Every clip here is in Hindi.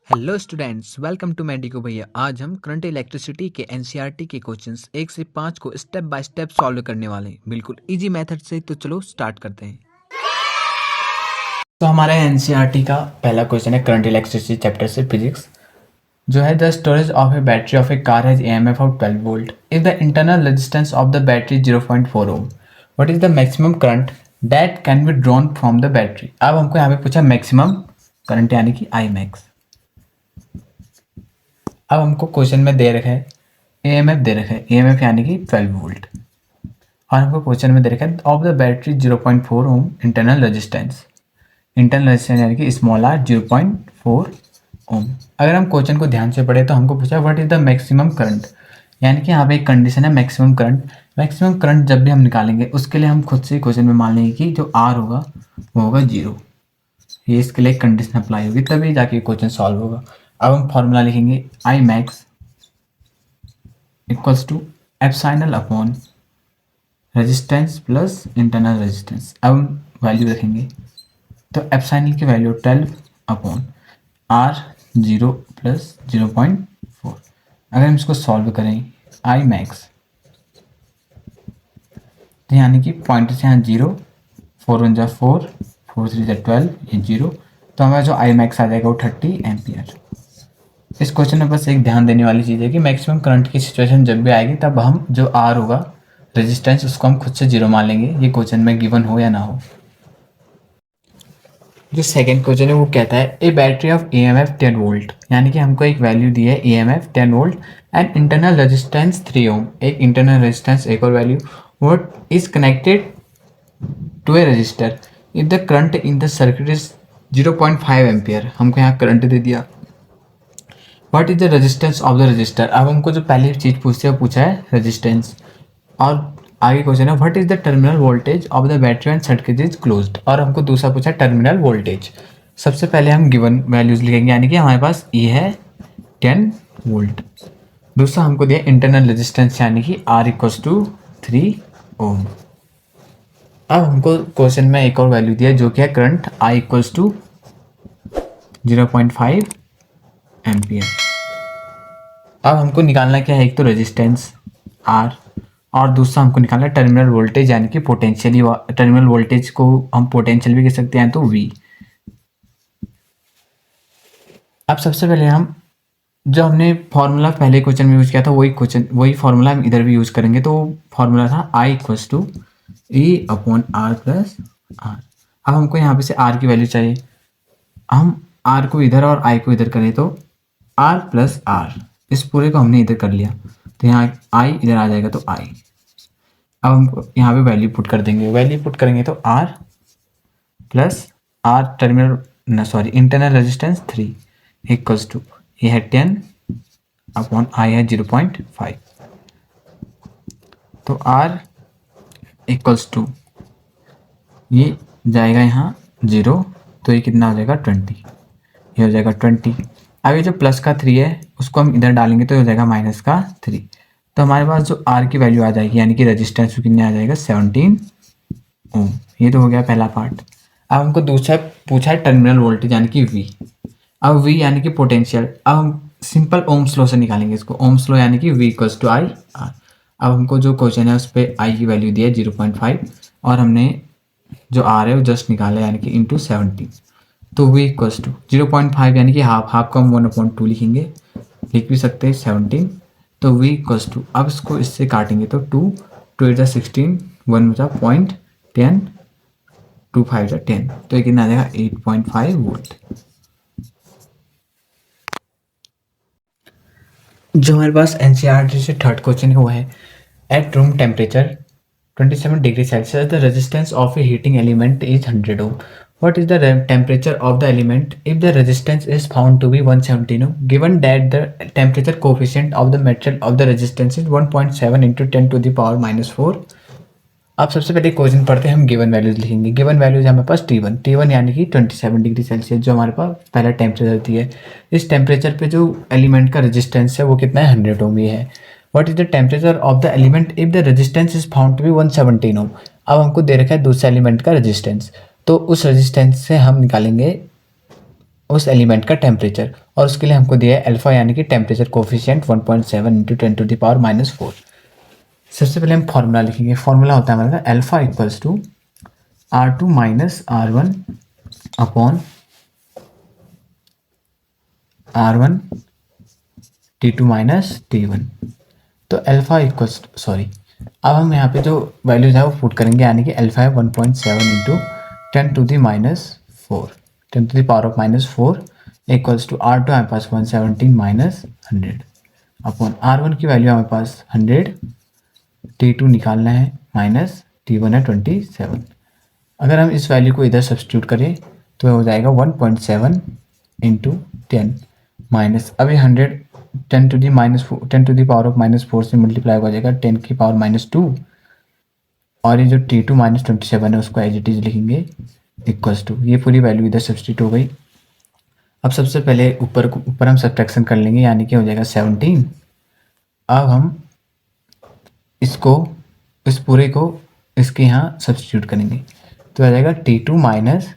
Hello students, welcome to Medico Bhaiya. आज हम करंट इलेक्ट्रिसिटी के एनसीईआरटी के क्वेश्चंस 1 से 5 को स्टेप बाय स्टेप सॉल्व करने वाले हैं, बिल्कुल इजी मेथड से। तो चलो स्टार्ट करते हैं। तो हमारा एनसीईआरटी का पहला क्वेश्चन है करंट इलेक्ट्रिसिटी चैप्टर से फिजिक्स, जो है the storage of a battery of a car has EMF of 12 volt if the internal resistance of the battery 0.4 ohm, what is the maximum current that can be drawn from the battery. अब हमको यहाँ पे पूछा मैक्सिमम करंट यानी कि आई मैक्स। अब हमको क्वेश्चन में दे रखा है एएमएफ दे रखा है, एएमएफ यानी कि 12 वोल्ट, और हमको क्वेश्चन में दे रखा है of the battery 0.4 ohm internal resistance यानी कि स्मॉल आर 0.4 ओम। अगर हम क्वेश्चन को ध्यान से पढ़े तो हमको पूछा what is the maximum current, यानी कि यहाँ पे एक कंडीशन है मैक्सिमम करंट। मैक्सिमम करंट जब भी हम निकालेंगे उसके लिए हम खुद से क्वेश्चन में मान लेंगे कि जो आर होगा वो होगा 0। ये इसके लिए कंडीशन अप्लाई होगी तभी जाके क्वेश्चन सॉल्व होगा। अब हम फॉर्मूला लिखेंगे I max equals to epsilon upon resistance plus internal resistance. अब हम वैल्यू रखेंगे तो एप्सिलॉन की वैल्यू 12 अपॉन आर 0 प्लस 0.4। अगर हम इसको सॉल्व करें आई मैक्स तो यानी कि पॉइंट से यहाँ 0, 4 1 जा 4, 4 3 जा 12, ये 0, तो हमारा जो आई मैक्स आ जाएगा वो 30 एम्पियर। इस क्वेश्चन में बस एक ध्यान देने वाली चीज़ है कि मैक्सिमम करंट की सिचुएशन जब भी आएगी तब हम जो आर होगा रेजिस्टेंस उसको हम खुद से 0 मान लेंगे, ये क्वेश्चन में गिवन हो या ना हो। जो सेकंड क्वेश्चन है वो कहता है a battery of EMF 10 volt, यानी कि हमको एक वैल्यू दी है EMF 10 volt and internal resistance 3 ohm, एक इंटरनल रेजिस्टेंस एक और value, what is connected to a resistor if the current in the circuit is 0.5 ampere. हमको यहाँ करंट दे दिया। What is the resistance of the resistor. अब हमको जो पहली चीज़ पूछते हैं पूछा है रेजिस्टेंस, और आगे क्वेश्चन है what is the terminal voltage of the battery when circuit is closed, और हमको दूसरा पूछा है टर्मिनल वोल्टेज। सबसे पहले हम गिवन वैल्यूज लिखेंगे, यानी कि हमारे पास ये है 10 वोल्ट, दूसरा हमको दिया इंटरनल रेजिस्टेंस यानी कि आर इक्वल्स टू 3 ओम। अब हमको क्वेश्चन में एक और वैल्यू दिया जो कि है current I equals to 0.5 ampere. अब हमको निकालना क्या है, एक तो रेजिस्टेंस आर और दूसरा हमको निकालना है टर्मिनल वोल्टेज यानी कि पोटेंशियली, टर्मिनल वोल्टेज को हम पोटेंशियल भी कह सकते हैं तो वी। अब सबसे पहले हम जो हमने फॉर्मूला पहले क्वेश्चन में यूज किया था वही फॉर्मूला हम इधर भी यूज करेंगे। तो फॉर्मूला था I equals to E upon R plus r. अब हमको यहाँ पे से आर की वैल्यू चाहिए, हम आर को इधर और आई को इधर करें तो आर प्लस आर, इस पूरे को हमने इधर कर लिया तो यहाँ आई इधर आ जाएगा तो आई। अब हम यहाँ पे वैल्यू पुट कर देंगे, वैल्यू पुट करेंगे तो R plus R internal resistance 3 equals to ये है 10 अपॉन आई है 0.5, तो आर इक्वल्स टू ये जाएगा यहाँ 0, तो ये कितना हो जाएगा 20, ये हो जाएगा 20। अब ये जो प्लस का 3 है उसको हम इधर डालेंगे तो हो जाएगा माइनस का 3, तो हमारे पास जो आर की वैल्यू आ जाएगी यानी कि रेजिस्टेंस कितने आ जाएगा 17 ओम। ये तो हो गया पहला पार्ट। अब हमको दूसरा पूछा है टर्मिनल वोल्टेज यानी कि वी। अब वी यानी कि पोटेंशियल, अब हम सिंपल ओम्स लॉ से निकालेंगे इसको, ओम्स लॉ यानी कि V equals to I R. अब हमको जो क्वेश्चन है उस पर आई की वैल्यू दी है 0.5 और हमने जो आर है वो जस्ट निकाला यानी कि इंटू 17, तो वी इक्वल्स टू 0.5 यानी कि हाफ को हम 1/2 लिखेंगे, लिख भी सकते हैं 17, तो वी इक्वल्स टू, अब इसको इससे काटेंगे तो 2 2 8 16, 1 बचा 0.10, 2 5 10, तो ये कितना आ जाएगा 8.5 वोल्ट। जो हमारे पास एनसीईआरटी से थर्ड क्वेश्चन है वो है at room temperature 27 degree Celsius the resistance of a heating element is 100 ohm, what is the temperature of the element if the resistance is found to be 117 ohm given that the temperature coefficient of the material of the resistance is 1.7 into 10 to the power minus 4। अब सबसे पहले क्वेश्चन पढ़ते हैं, हम गिवन वैल्यूज लिखेंगे। गिवन वैल्यूज हमारे पास T1 यानी कि 27 डिग्री सेल्सियस जो हमारे पास पहला टेम्परेचर दी है। इस टेम्परेचर पे जो एलिमेंट का रेजिस्टेंस है वो कितना है 100 ओम ही है। What is the temperature of the element if the resistance is found to be 117 ohm. अब हमको दे रखा है दूसरे एलिमेंट का रेजिस्टेंस, तो उस रेजिस्टेंस से हम निकालेंगे उस एलिमेंट का टेम्परेचर, और उसके लिए हमको दिया है अल्फा यानी कि टेम्परेचर कोफिशिएंट 1.7 इंटू 10⁻⁻⁴। सबसे पहले हम फॉर्मूला लिखेंगे। फॉर्मूला होता है हमारा alpha equals to R2 minus R1 upon R1 T2 minus T1। तो अल्फा इक्वल्स सॉरी, अब हम यहाँ पे जो वैल्यूज है वो पुट करेंगे, यानी कि अल्फा है 1.7 इंटू 10⁻⁴, 10⁻⁻⁴ इक्वल्स टू R2 हमारे पास 117 माइनस 100 अपॉन R1 की वैल्यू हमारे पास 100, T2 निकालना है माइनस T1 है 27। अगर हम इस वैल्यू को इधर सब्स्टिट्यूट करें तो हो जाएगा 1.7 इंटू 10 माइनस, अभी 100 10⁻⁻⁴ से मल्टीप्लाई हो जाएगा 10⁻⁻2, और ये जो T2 माइनस 27 है उसको एज इट इज लिखेंगे इक्वल्स टू, ये पूरी वैल्यू इधर सब्स्टिट्यूट हो गई। अब सबसे पहले ऊपर हम सब्ट्रैक्शन कर लेंगे, यानी कि हो जाएगा 17। अब हम इसको, इस पूरे को इसके यहाँ सब्स्टिट्यूट करेंगे तो आ जाएगा T2 minus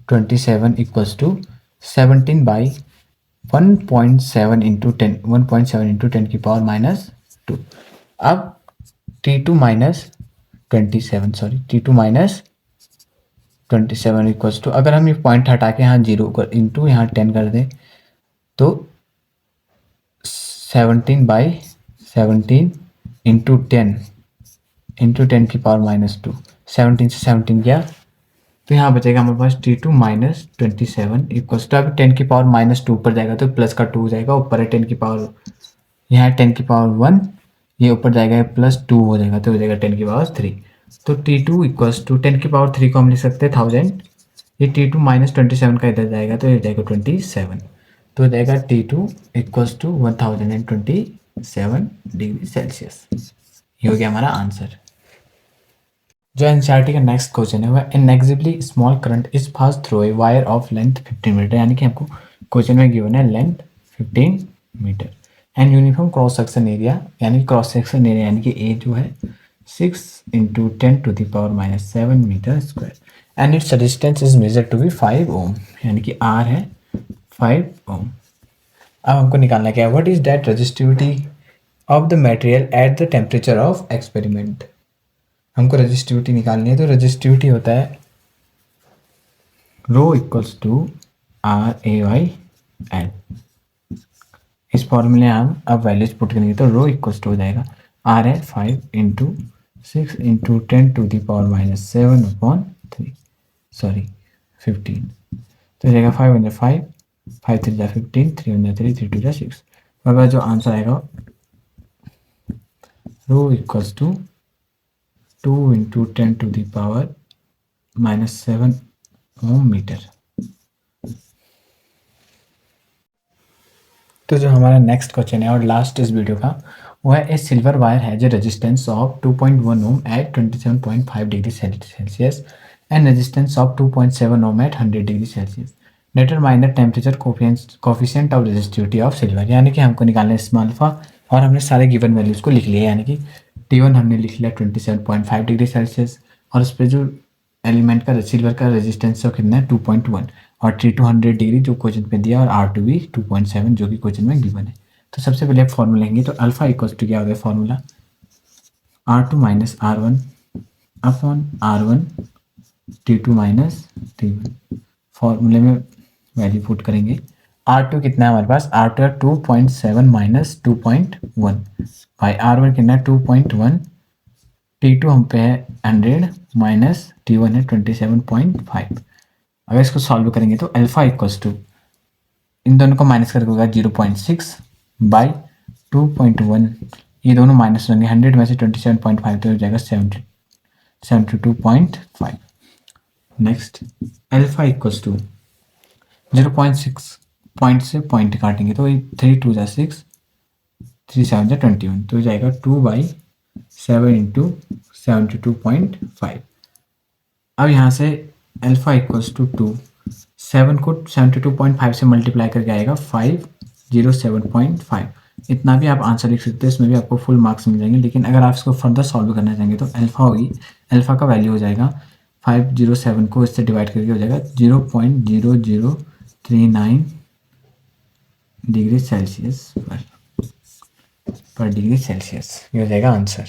27 equals to 17/1.7 into 10, 1.7 into 10⁻⁻²। अब T2 माइनस 27 इक्वल्स टू, अगर हम ये पॉइंट हटा के यहाँ 0 कर इंटू यहाँ 10 कर दें तो 17/17 इंटू 10 इंटू 10⁻⁻²। 17 से 17 गया तो यहाँ बचेगा हमारे पास T2 माइनस 27 इक्वल्स टू, अभी 10⁻⁻² ऊपर जाएगा तो प्लस का 2 हो जाएगा, ऊपर है 10 यहाँ 10⁻1, ये ऊपर जाएगा +2 हो जाएगा तो हो जाएगा 10⁻3। तो T2 इक्वल्स टू 10⁻3 को हम लिख सकते हैं 1000, ये T2 माइनस 27 का इधर जाएगा तो ये हो जाएगा 27, तो हो जाएगा T2 equals to 1027 degree Celsius. ये हो गया हमारा आंसर। जो एनसीईआरटी का नेक्स्ट क्वेश्चन है वह negligibly small current is pass through a wire of length 15 metre, यानी कि हमको क्वेश्चन में गिवन है length 15 metre and uniform cross section area, यानी क्रॉस सेक्शन एरिया यानी कि ए जो है 6 into 10⁻⁻7 metre square and its resistance is measure to be 5 ohm, यानी कि आर है 5 ओम। अब हमको निकालना क्या है, what is that resistivity of the material at the temperature of experiment. हमको रेजिस्टिविटी निकालनी है, तो रेजिस्टिविटी होता है रो इक्वल्स टू RAY/L। इस फॉर्मूले हम अब वैल्यूज पुट करेंगे तो रो इक्वल्स टू हो जाएगा R है 5 इंटू 6 इंटू 10⁻⁻7 अपॉन 3 सॉरी 15, तो हो जाएगा 5 × 5, 5 3 × 15, 3 × 3, 3 2 × 6। अब जो आंसर आएगा rho equals to 2 into 10⁻⁻7 ohm metre. तो जो हमारा नेक्स्ट क्वेश्चन है और लास्ट इस वीडियो का वो है, a silver wire has a resistance of 2.1 ohm at 27.5 degree Celsius and resistance of 2.7 ohm at 100 degree Celsius. Determine the temperature coefficient of resistivity of silver, यानी कि हमको निकालना है इसमें अल्फा, और हमने सारे गिवन वैल्यूज को लिख लिया, यानी कि T1 हमने लिख लिया 27.5 डिग्री सेल्सियस, और उस पर जो एलिमेंट का सिल्वर का रेजिस्टेंस है कितना है 2.1, और T2 100 डिग्री जो क्वेश्चन पे दिया, और R2 भी 2.7 जो कि क्वेश्चन में गिवन है। तो सबसे पहले आप फॉर्मूला लेंगे, तो अल्फा इक्वल्स टू क्या हो गया formula R2 minus R1 upon R1 T2 minus T1। फॉर्मूले में वैल्यू पुट करेंगे, R2 कितना है हमारे पास, R2 है 2.7 माइनस 2.1 भाई R1 कितना है 2.1, T2 हम पे है 100 माइनस T1 है 27.5। अगर इसको सॉल्व करेंगे तो अल्फा इक्वल्स टू, इन दोनों को माइनस करके होगा 0.6 बाई 2.1, ये दोनों माइनस होंगे, 100 में से 27.5 तो हो जाएगा 72.5। Next alpha equals to 0.6 point से पॉइंट काटेंगे तो 3 2 × 6, 3 7 × 21, तो हो जाएगा 2/7 इंटू 72.5। अब यहाँ से अल्फा इक्वल्स टू 2, 7 को 72.5 से मल्टीप्लाई करके आएगा 507.5। इतना भी आप आंसर लिख सकते हैं, इसमें भी आपको फुल मार्क्स मिल जाएंगे, लेकिन अगर आप इसको फर्दर सॉल्व करना चाहेंगे तो अल्फा होगी, अल्फा का वैल्यू हो जाएगा 507 को इससे डिवाइड करके हो जाएगा 0.00 39 डिग्री सेल्सियस पर डिग्री सेल्सियस, ये हो जाएगा आंसर।